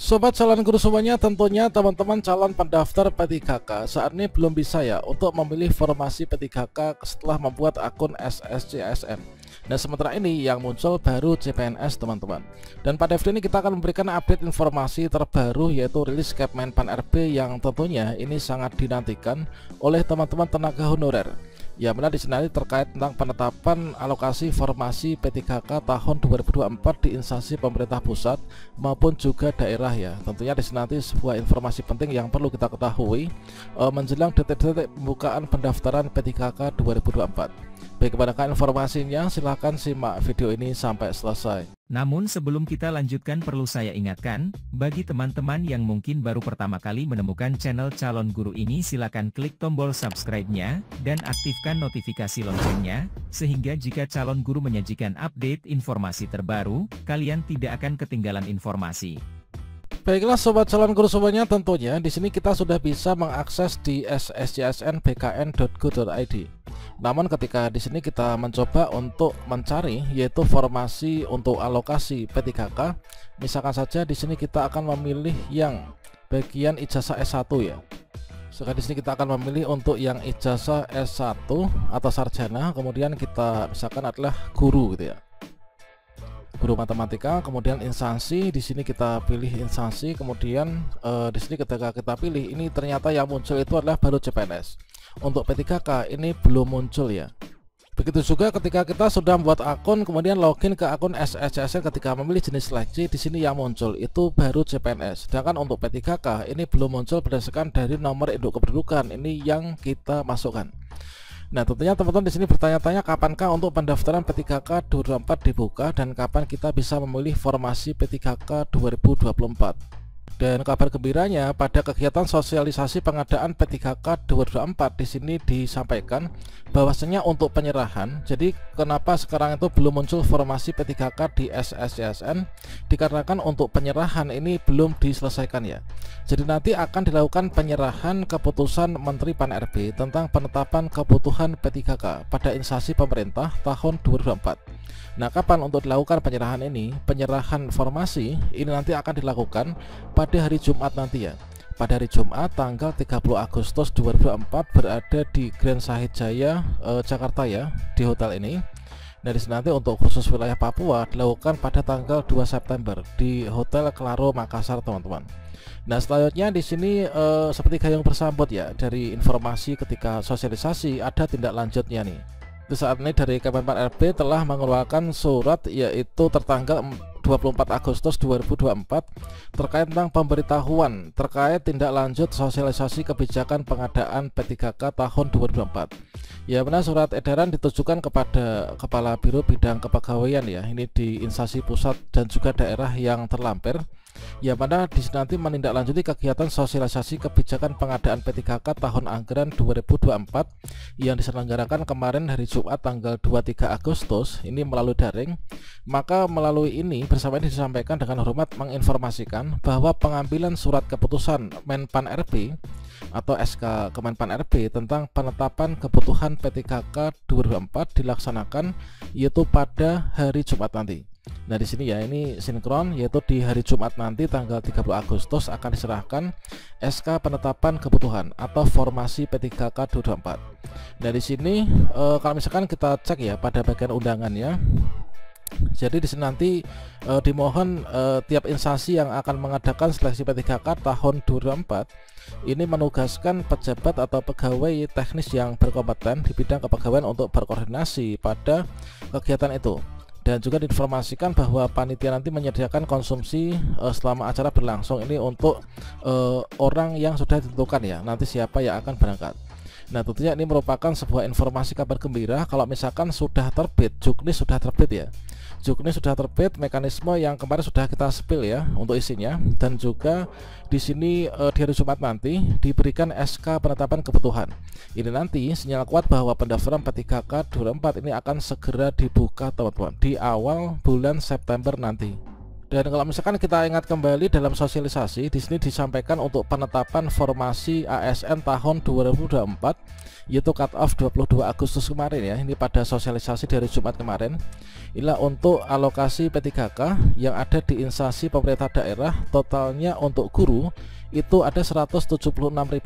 Sobat calon guru semuanya, tentunya teman-teman calon pendaftar P3K saat ini belum bisa ya untuk memilih formasi P3K setelah membuat akun SSCSN. Nah, sementara ini yang muncul baru CPNS teman-teman. Dan pada video ini kita akan memberikan update informasi terbaru, yaitu rilis Kepmenpan RB yang tentunya ini sangat dinantikan oleh teman-teman tenaga honorer. Ya, benar, di sini terkait tentang penetapan alokasi formasi P3K tahun 2024 di instansi pemerintah pusat maupun juga daerah ya. Tentunya di sini nanti sebuah informasi penting yang perlu kita ketahui menjelang detik-detik pembukaan pendaftaran P3K 2024. Baik, kepada informasinya silahkan simak video ini sampai selesai. Namun sebelum kita lanjutkan, perlu saya ingatkan, bagi teman-teman yang mungkin baru pertama kali menemukan channel Calon Guru ini, silakan klik tombol subscribe-nya, dan aktifkan notifikasi loncengnya, sehingga jika Calon Guru menyajikan update informasi terbaru, kalian tidak akan ketinggalan informasi. Baiklah sobat calon guru semuanya, tentunya di sini kita sudah bisa mengakses di sscsnbkn.go.id. Namun ketika di sini kita mencoba untuk mencari yaitu formasi untuk alokasi P3K, misalkan saja di sini kita akan memilih yang bagian ijazah S1 ya. Sekarang di sini kita akan memilih untuk yang ijazah S1 atau sarjana, kemudian kita misalkan adalah guru gitu ya. Guru matematika, kemudian instansi, di sini kita pilih instansi, kemudian di sini ketika kita pilih ini ternyata yang muncul itu adalah baru CPNS. Untuk P3K ini belum muncul ya. Begitu juga ketika kita sudah membuat akun kemudian login ke akun SSCSN, ketika memilih jenis seleksi di sini yang muncul itu baru CPNS. Sedangkan untuk P3K ini belum muncul berdasarkan dari nomor induk kependudukan ini yang kita masukkan. Nah, tentunya teman-teman di sini bertanya-tanya kapankah untuk pendaftaran P3K 2024 dibuka dan kapan kita bisa memilih formasi P3K 2024. Dan kabar gembiranya, pada kegiatan sosialisasi pengadaan P3K 2024 di sini disampaikan bahwasanya untuk penyerahan, jadi kenapa sekarang itu belum muncul formasi P3K di SSCSN, dikarenakan untuk penyerahan ini belum diselesaikan ya. Jadi nanti akan dilakukan penyerahan keputusan Menteri Pan RB tentang penetapan kebutuhan P3K pada instansi pemerintah tahun 2024. Nah, kapan untuk dilakukan penyerahan ini? Penyerahan formasi ini nanti akan dilakukan pada hari Jumat nanti ya. Pada hari Jumat tanggal 30 Agustus 2024 berada di Grand Sahid Jaya Jakarta ya, di hotel ini. Nah, di sini nanti untuk khusus wilayah Papua dilakukan pada tanggal 2 September di Hotel Claro Makassar teman-teman. Nah, selanjutnya di sini seperti gayung bersambut ya, dari informasi ketika sosialisasi ada tindak lanjutnya nih. Saat ini dari Kepmenpan RB telah mengeluarkan surat yaitu tertanggal 24 Agustus 2024 terkait tentang pemberitahuan terkait tindak lanjut sosialisasi kebijakan pengadaan P3K tahun 2024. Ya, benar, surat edaran ditujukan kepada Kepala Biro Bidang Kepegawaian ya, ini di instansi pusat dan juga daerah yang terlampir, ya, mana di sini nanti menindaklanjuti kegiatan sosialisasi kebijakan pengadaan P3K tahun anggaran 2024 yang diselenggarakan kemarin hari Jumat tanggal 23 Agustus ini melalui daring. Maka melalui ini bersama ini disampaikan dengan hormat menginformasikan bahwa pengambilan surat keputusan Menpan RB atau SK Kemenpan RB tentang penetapan kebutuhan P3K 2024 dilaksanakan yaitu pada hari Jumat nanti. Nah, di sini ya ini sinkron, yaitu di hari Jumat nanti tanggal 30 Agustus akan diserahkan SK penetapan kebutuhan atau formasi P3K 2024. Nah, di sini kalau misalkan kita cek ya pada bagian undangannya. Jadi di sini nanti dimohon tiap instansi yang akan mengadakan seleksi P3K tahun 2024 ini menugaskan pejabat atau pegawai teknis yang berkompeten di bidang kepegawaian untuk berkoordinasi pada kegiatan itu. Dan juga diinformasikan bahwa panitia nanti menyediakan konsumsi selama acara berlangsung ini untuk orang yang sudah ditentukan ya, nanti siapa yang akan berangkat. Nah, tentunya ini merupakan sebuah informasi kabar gembira kalau misalkan sudah terbit, juknis sudah terbit ya. Juknis sudah terbit, mekanisme yang kemarin sudah kita spill ya untuk isinya, dan juga di sini di hari Jumat nanti diberikan SK penetapan kebutuhan. Ini nanti sinyal kuat bahwa pendaftaran P3K 2024 ini akan segera dibuka teman-teman di awal bulan September nanti. Dan kalau misalkan kita ingat kembali dalam sosialisasi, di sini disampaikan untuk penetapan formasi ASN tahun 2024, yaitu cut off 22 Agustus kemarin ya. Ini pada sosialisasi dari Jumat kemarin. Inilah untuk alokasi P3K yang ada di instansi pemerintah daerah, totalnya untuk guru itu ada 176.376.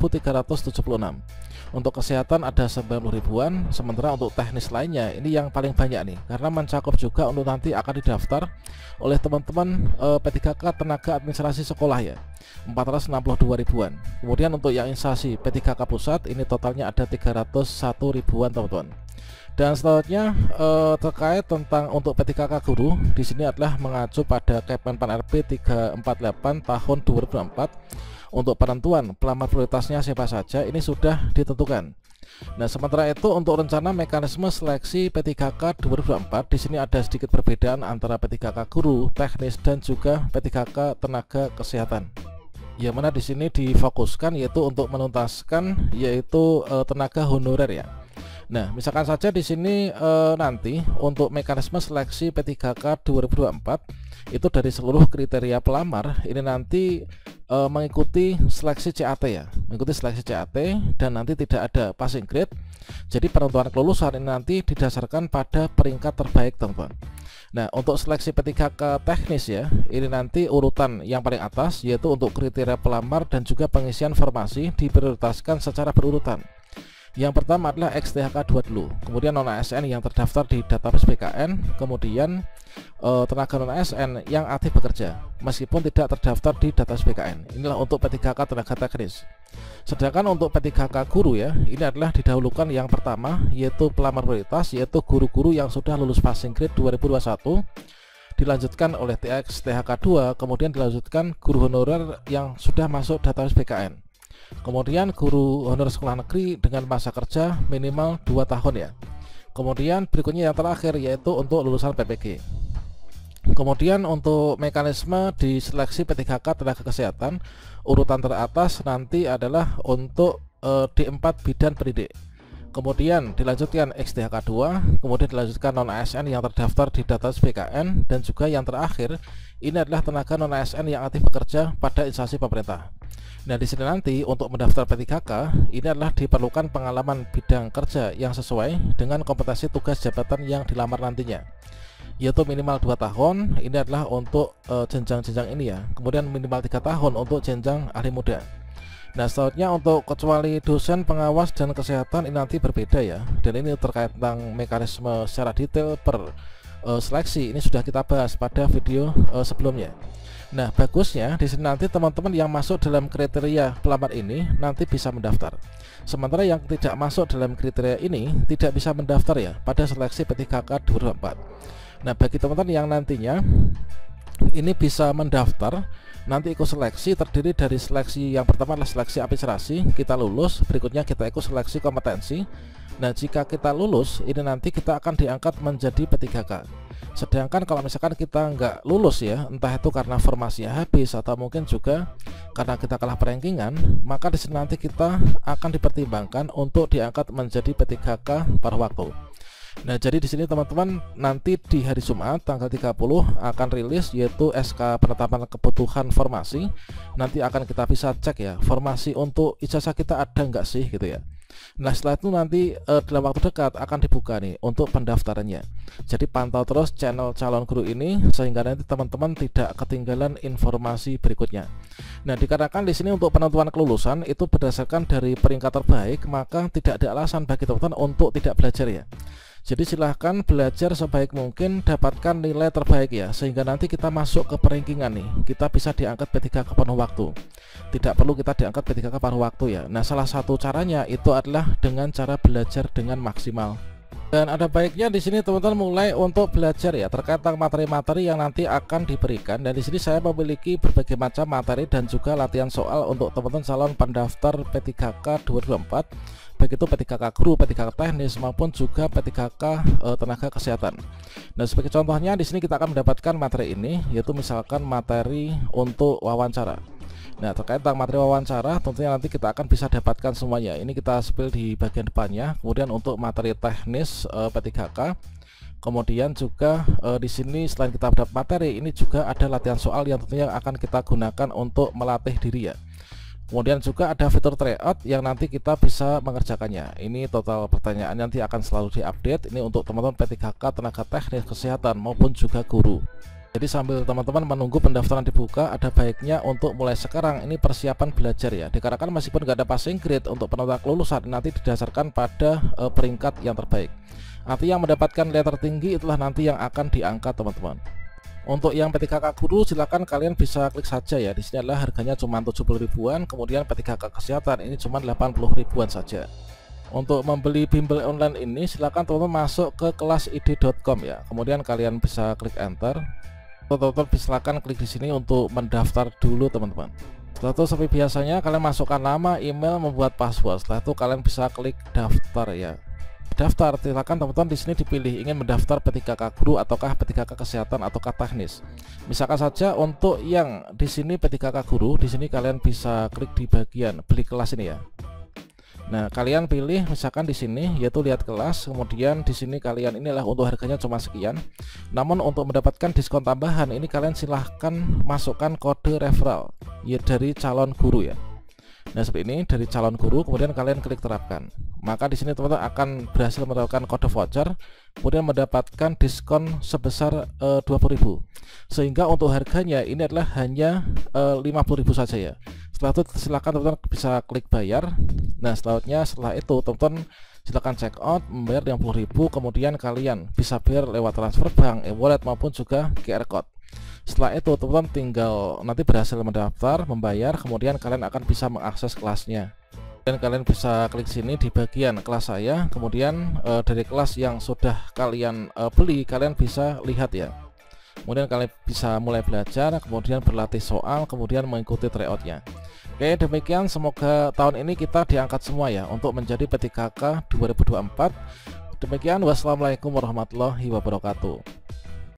Untuk kesehatan ada 90 ribuan, sementara untuk teknis lainnya ini yang paling banyak nih, karena mencakup juga untuk nanti akan didaftar oleh teman-teman P3K tenaga administrasi sekolah ya, 462 ribuan. Kemudian untuk yang instansi P3K pusat ini totalnya ada 301 ribuan teman-teman. Dan selanjutnya terkait tentang untuk P3K guru di sini adalah mengacu pada Kemenpan RP 348 tahun 2024. Untuk penentuan pelamar prioritasnya siapa saja ini sudah ditentukan. Nah, sementara itu untuk rencana mekanisme seleksi P3K 2024 di sini ada sedikit perbedaan antara P3K guru, teknis dan juga P3K tenaga kesehatan. Yang mana di sini difokuskan yaitu untuk menuntaskan yaitu tenaga honorer ya. Nah, misalkan saja di sini nanti untuk mekanisme seleksi P3K 2024 itu dari seluruh kriteria pelamar ini nanti mengikuti seleksi CAT ya, mengikuti seleksi CAT dan nanti tidak ada passing grade. Jadi penentuan kelulusan ini nanti didasarkan pada peringkat terbaik teman-teman. Nah, untuk seleksi P3K teknis ya, ini nanti urutan yang paling atas yaitu untuk kriteria pelamar dan juga pengisian formasi diprioritaskan secara berurutan. Yang pertama adalah XTHK 2 dulu, kemudian non-ASN yang terdaftar di database BKN, kemudian tenaga non-ASN yang aktif bekerja meskipun tidak terdaftar di database BKN. Inilah untuk P3K tenaga teknis. Sedangkan untuk P3K guru ya, ini adalah didahulukan yang pertama yaitu pelamar prioritas, yaitu guru-guru yang sudah lulus passing grade 2021, dilanjutkan oleh XTHK 2, kemudian dilanjutkan guru honorer yang sudah masuk database BKN. Kemudian guru honor sekolah negeri dengan masa kerja minimal 2 tahun ya. Kemudian berikutnya yang terakhir yaitu untuk lulusan PPG. Kemudian untuk mekanisme di seleksi P3K tenaga kesehatan, urutan teratas nanti adalah untuk D4 bidan pendidik. Kemudian dilanjutkan XTHK 2, kemudian dilanjutkan non-ASN yang terdaftar di database BKN, dan juga yang terakhir ini adalah tenaga non-ASN yang aktif bekerja pada instansi pemerintah. Nah, di sini nanti untuk mendaftar P3K ini adalah diperlukan pengalaman bidang kerja yang sesuai dengan kompetensi tugas jabatan yang dilamar nantinya, yaitu minimal 2 tahun. Ini adalah untuk jenjang-jenjang ini ya. Kemudian minimal 3 tahun untuk jenjang ahli muda. Nah, selanjutnya untuk kecuali dosen, pengawas dan kesehatan ini nanti berbeda ya. Dan ini terkait tentang mekanisme secara detail per seleksi ini sudah kita bahas pada video sebelumnya. Nah, bagusnya di sini nanti teman-teman yang masuk dalam kriteria pelamar ini nanti bisa mendaftar. Sementara yang tidak masuk dalam kriteria ini tidak bisa mendaftar ya pada seleksi P3K 2024. Nah, bagi teman-teman yang nantinya ini bisa mendaftar, nanti ikut seleksi terdiri dari seleksi yang pertama adalah seleksi administrasi, kita lulus, berikutnya kita ikut seleksi kompetensi. Nah, jika kita lulus ini nanti kita akan diangkat menjadi P3K. Sedangkan kalau misalkan kita nggak lulus ya, entah itu karena formasinya habis atau mungkin juga karena kita kalah perankingan, maka di sini nanti kita akan dipertimbangkan untuk diangkat menjadi P3K paruh waktu. Nah, jadi di sini teman-teman nanti di hari Jumat tanggal 30 akan rilis yaitu SK penetapan kebutuhan formasi. Nanti akan kita bisa cek ya, formasi untuk ijazah kita ada nggak sih gitu ya. Nah, setelah itu nanti dalam waktu dekat akan dibuka nih untuk pendaftarannya. Jadi pantau terus channel calon guru ini sehingga nanti teman-teman tidak ketinggalan informasi berikutnya. Nah, dikarenakan di sini untuk penentuan kelulusan itu berdasarkan dari peringkat terbaik, maka tidak ada alasan bagi teman-teman untuk tidak belajar ya. Jadi silahkan belajar sebaik mungkin, dapatkan nilai terbaik ya, sehingga nanti kita masuk ke perankingan nih, kita bisa diangkat P3K penuh waktu. Tidak perlu kita diangkat P3K paruh waktu ya. Nah, salah satu caranya itu adalah dengan cara belajar dengan maksimal. Dan ada baiknya di sini teman-teman mulai untuk belajar ya terkait tentang materi-materi yang nanti akan diberikan. Dan di sini saya memiliki berbagai macam materi dan juga latihan soal untuk teman-teman calon pendaftar P3K 2024. Baik itu P3K guru, P3K teknis maupun juga P3K tenaga kesehatan. Nah, sebagai contohnya di sini kita akan mendapatkan materi ini, yaitu misalkan materi untuk wawancara. Nah, terkait tentang materi wawancara tentunya nanti kita akan bisa dapatkan semuanya. Ini kita spill di bagian depannya. Kemudian untuk materi teknis P3K Kemudian juga di sini selain kita dapat materi, ini juga ada latihan soal yang tentunya akan kita gunakan untuk melatih diri ya. Kemudian juga ada fitur tryout yang nanti kita bisa mengerjakannya. Ini total pertanyaan nanti akan selalu diupdate. Ini untuk teman-teman P3K, tenaga teknik kesehatan maupun juga guru. Jadi sambil teman-teman menunggu pendaftaran dibuka, ada baiknya untuk mulai sekarang ini persiapan belajar ya. Dikarenakan meskipun nggak ada passing grade untuk penentuan kelulusan, nanti didasarkan pada peringkat yang terbaik. Artinya yang mendapatkan nilai tertinggi itulah nanti yang akan diangkat teman-teman. Untuk yang P3K guru silakan kalian bisa klik saja ya. Di sini adalah harganya cuma 70 ribuan, kemudian P3K kesehatan ini cuma 80 ribuan saja. Untuk membeli bimbel online ini silakan teman-teman masuk ke kelasid.com ya. Kemudian kalian bisa klik enter. Teman-teman silakan klik di sini untuk mendaftar dulu teman-teman. Setelah itu seperti biasanya kalian masukkan nama, email, membuat password. Setelah itu kalian bisa klik daftar ya. Daftar, silakan teman-teman di sini dipilih ingin mendaftar P3K guru ataukah P3K kesehatan ataukah teknis. Misalkan saja untuk yang di sini P3K guru, di sini kalian bisa klik di bagian beli kelas ini ya. Nah, kalian pilih misalkan di sini yaitu lihat kelas, kemudian di sini kalian inilah untuk harganya cuma sekian. Namun untuk mendapatkan diskon tambahan ini kalian silahkan masukkan kode referral ya dari calon guru ya. Nah, seperti ini dari calon guru, kemudian kalian klik terapkan. Maka di sini teman-teman akan berhasil mendapatkan kode voucher, kemudian mendapatkan diskon sebesar 20.000. Sehingga untuk harganya ini adalah hanya 50.000 saja ya. Setelah itu silakan teman-teman bisa klik bayar. Nah, setelah itu teman-teman silakan check out, membayar 50.000, kemudian kalian bisa bayar lewat transfer bank, e-wallet maupun juga QR code. Setelah itu teman-teman tinggal nanti berhasil mendaftar, membayar, kemudian kalian akan bisa mengakses kelasnya. Dan kalian bisa klik sini di bagian kelas saya, kemudian dari kelas yang sudah kalian beli, kalian bisa lihat ya. Kemudian kalian bisa mulai belajar, kemudian berlatih soal, kemudian mengikuti tryoutnya. Oke, demikian semoga tahun ini kita diangkat semua ya untuk menjadi P3K 2024. Demikian, wassalamualaikum warahmatullahi wabarakatuh.